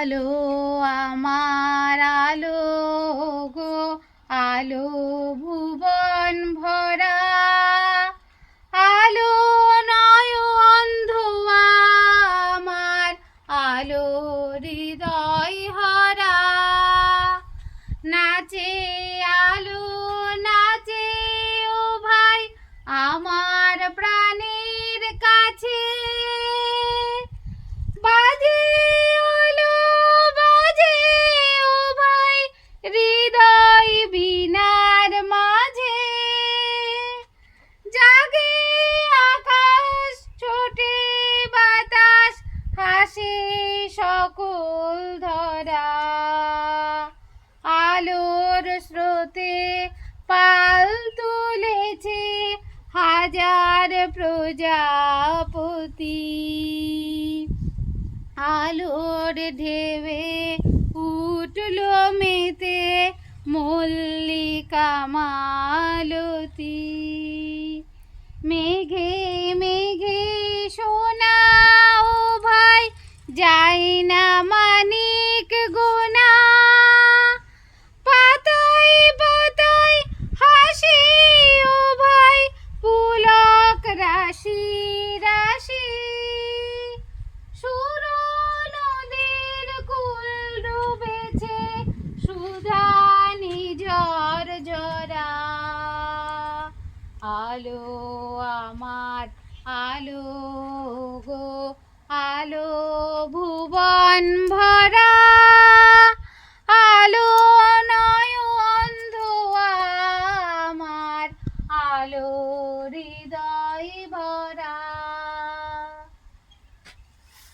আলো আমার আলো গো, আলো ভুবন ভরা, আলো নয় অন্ধ আমার, আলো হৃদয় হরা। নাচে আলো নাচে ও ভাই আমার প্রাণের কাছে, বাজে আলো বাজে ও ভাই হৃদয় বীণার মাঝে। জাগে আকাশ ছোটে বাতাস হাসে সকল ধরা, আলোর স্রোতে পাল তুলেছে হাজার প্রজাপতি। আলোর ঢেউয়ে উঠলো মেতে মল্লিকা মালতী। মেঘে মেঘে সোনা ও ভাই যায় না মানিক গোনা, পাতায় পাতায় হাসি ও ভাই পুলক রাশি রাশি। সুর নদীর কুল ডুবেছে সুধা নিঝর ঝরা, আলো আমার আলো গো, আলো ভুবন